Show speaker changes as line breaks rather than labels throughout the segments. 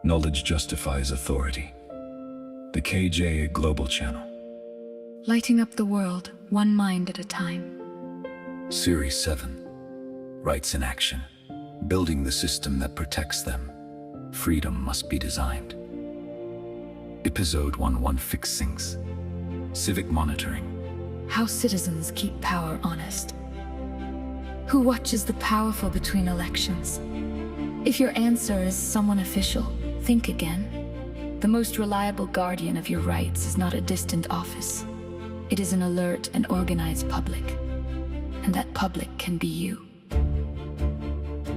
Knowledge justifies authority. The KJ Global Channel.
Lighting up the world, one mind at a time.
Series 7. Rights in Action. Building the system that protects them. Freedom must be designed. Episode 116. Civic Monitoring.
How citizens keep power honest. Who watches the powerful between elections? If your answer is someone official, think again. The most reliable guardian of your rights is not a distant office. It is an alert and organized public. And that public can be you.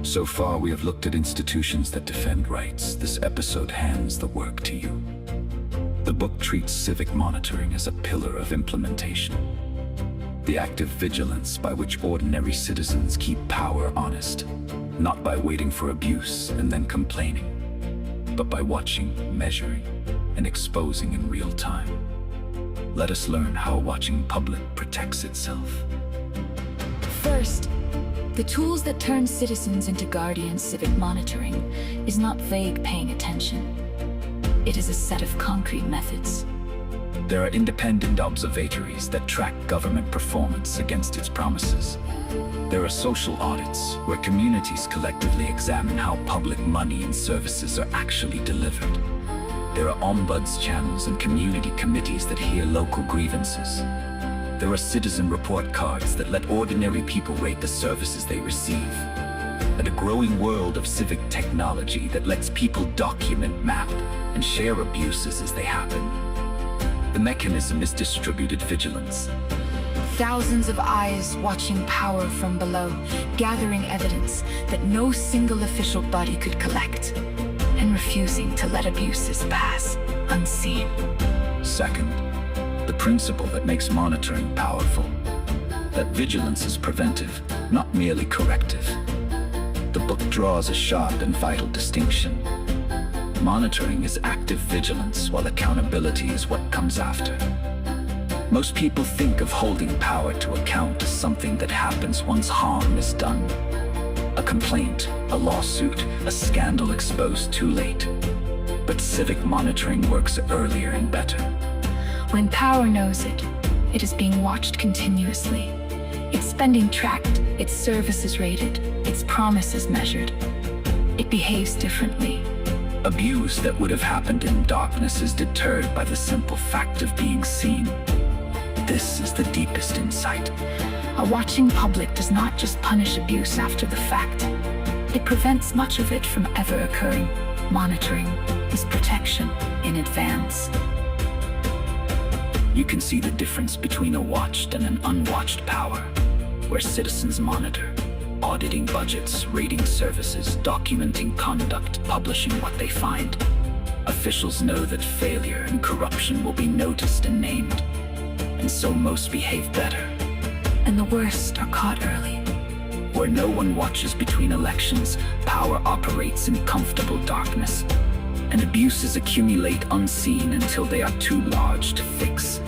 So far, we have looked at institutions that defend rights. This episode hands the work to you. The book treats civic monitoring as a pillar of implementation. The active vigilance by which ordinary citizens keep power honest, not by waiting for abuse and then complaining, but by watching, measuring, and exposing in real time. Let us learn how a watching public protects itself.
First, the tools that turn citizens into guardians. Civic monitoring is not vague paying attention. It is a set of concrete methods.
There are independent observatories that track government performance against its promises. There are social audits where communities collectively examine how public money and services are actually delivered. There are ombuds channels and community committees that hear local grievances. There are citizen report cards that let ordinary people rate the services they receive. And a growing world of civic technology that lets people document, map, and share abuses as they happen. The mechanism is distributed vigilance.
Thousands of eyes watching power from below, gathering evidence that no single official body could collect, and refusing to let abuses pass unseen.
Second, the principle that makes monitoring powerful. That vigilance is preventive, not merely corrective. The book draws a sharp and vital distinction. Monitoring is active vigilance, while accountability is what comes after. Most people think of holding power to account as something that happens once harm is done. A complaint, a lawsuit, a scandal exposed too late. But civic monitoring works earlier and better.
When power knows it, it is being watched continuously. Its spending tracked, its services rated, its promises measured. It behaves differently.
Abuse that would have happened in darkness is deterred by the simple fact of being seen. This is the deepest insight.
A watching public does not just punish abuse after the fact. It prevents much of it from ever occurring. Monitoring is protection in advance.
You can see the difference between a watched and an unwatched power, where citizens monitor, auditing budgets, rating services, documenting conduct, publishing what they find. Officials know that failure and corruption will be noticed and named, and so most behave better.
And the worst are caught early.
Where no one watches between elections, power operates in comfortable darkness, and abuses accumulate unseen until they are too large to fix.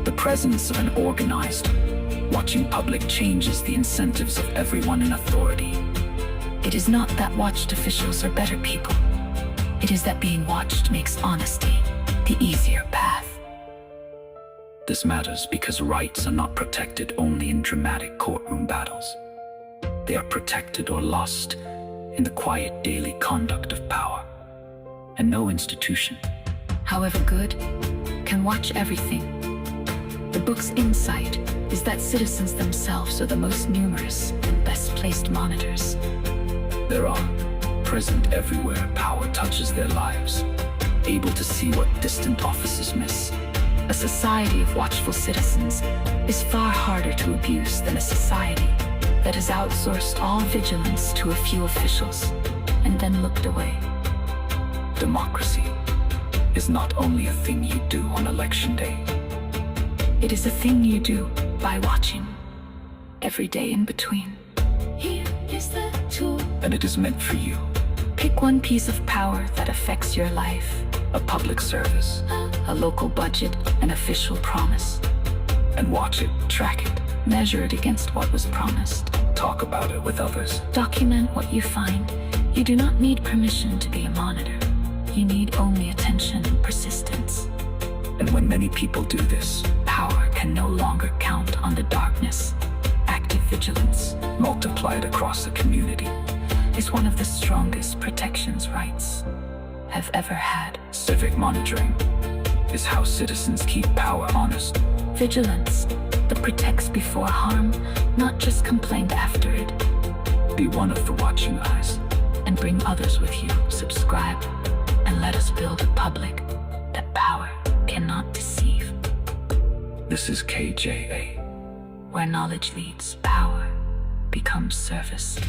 The presence of an organized, watching public changes the incentives of everyone in authority.
It is not that watched officials are better people. It is that being watched makes honesty the easier path.
This matters because rights are not protected only in dramatic courtroom battles. They are protected or lost in the quiet daily conduct of power. And no institution,
however good, can watch everything. The book's insight is that citizens themselves are the most numerous and best placed monitors.
There are, present everywhere, power touches their lives, able to see what distant offices miss.
A society of watchful citizens is far harder to abuse than a society that has outsourced all vigilance to a few officials and then looked away.
Democracy is not only a thing you do on election day.
It is a thing you do by watching every day in between. Here is the tool.
And it is meant for you.
Pick one piece of power that affects your life.
A public service,
a local budget, an official promise.
And watch it,
track it, measure it against what was promised.
Talk about it with others.
Document what you find. You do not need permission to be a monitor. You need only attention and persistence.
And when many people do this,
Power can no longer count on the darkness. Active vigilance
multiplied across the community.
is one of the strongest protections rights have ever had.
Civic monitoring is how citizens keep power honest.
Vigilance that protects before harm, not just complained after it.
Be one of the watching eyes.
And bring others with you. Subscribe and let us build a public that power cannot deceive.
This is KJA.
Where knowledge leads, power becomes service.